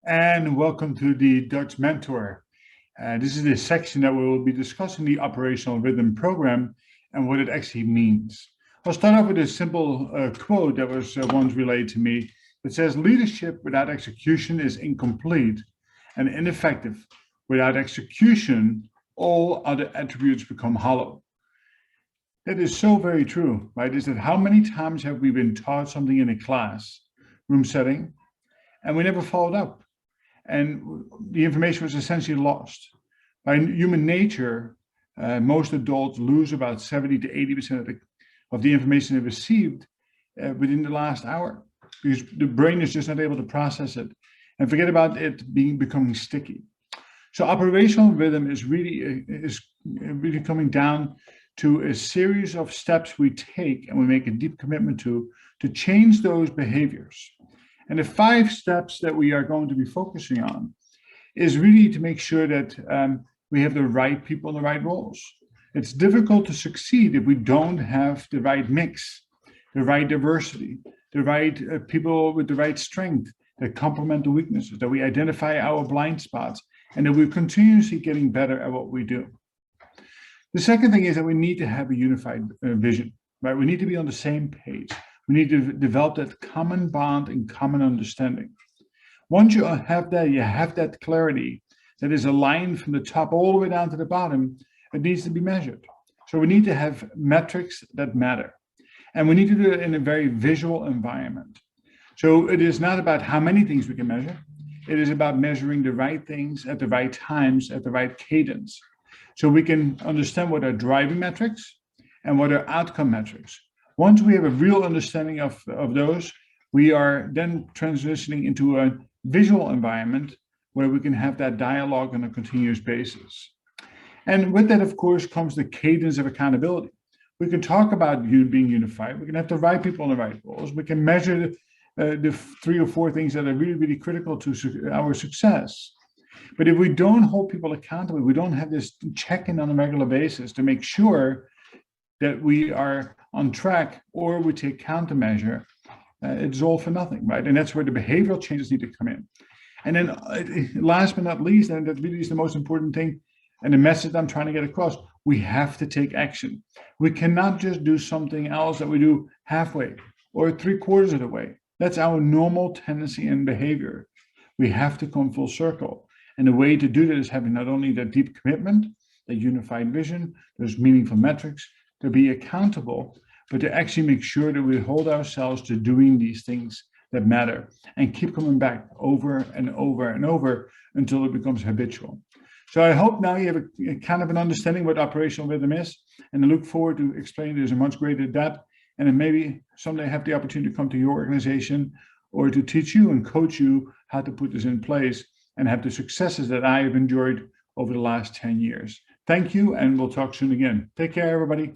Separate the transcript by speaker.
Speaker 1: And welcome to the Dutch Mentor. This is the section that we will be discussing the operational rhythm program and what it actually means. I'll start off with a simple quote that was once relayed to me. It says, leadership without execution is incomplete, and ineffective. Without execution, all other attributes become hollow. That is so very true, right? Is that how many times have we been taught something in a class, room setting, and we never followed up? And the information was essentially lost. By human nature, most adults lose about 70 to 80% of the information they received within the last hour, because the brain is just not able to process it, and forget about it becoming sticky. So operational rhythm is really coming down to a series of steps we take and we make a deep commitment to change those behaviors. And the 5 steps that we are going to be focusing on is really to make sure that we have the right people in the right roles. It's difficult to succeed if we don't have the right mix, the right diversity, the right people with the right strength that complement the weaknesses, that we identify our blind spots, and that we're continuously getting better at what we do. The second thing is that we need to have a unified vision, right? We need to be on the same page. We need to develop that common bond and common understanding. Once you have that clarity that is aligned from the top all the way down to the bottom, it needs to be measured. So we need to have metrics that matter. And we need to do it in a very visual environment. So it is not about how many things we can measure. It is about measuring the right things at the right times, at the right cadence. So we can understand what are driving metrics and what are outcome metrics. Once we have a real understanding of those, we are then transitioning into a visual environment where we can have that dialogue on a continuous basis. And with that, of course, comes the cadence of accountability. We can talk about being unified. We can have the right people in the right roles. We can measure the 3 or 4 things that are really, really critical to our success. But if we don't hold people accountable, we don't have this check-in on a regular basis to make sure that we are on track, or we take countermeasure, it's all for nothing, right? And that's where the behavioral changes need to come in. And then last but not least, and that really is the most important thing, and the message I'm trying to get across, we have to take action. We cannot just do something else that we do halfway or 3/4 of the way. That's our normal tendency and behavior. We have to come full circle. And the way to do that is having not only that deep commitment, that unified vision, those meaningful metrics, to be accountable, but to actually make sure that we hold ourselves to doing these things that matter and keep coming back over and over and over until it becomes habitual. So I hope now you have a kind of an understanding what operational rhythm is, and I look forward to explaining this in much greater depth, and then maybe someday have the opportunity to come to your organization or to teach you and coach you how to put this in place and have the successes that I have enjoyed over the last 10 years. Thank you, and we'll talk soon again. Take care, everybody.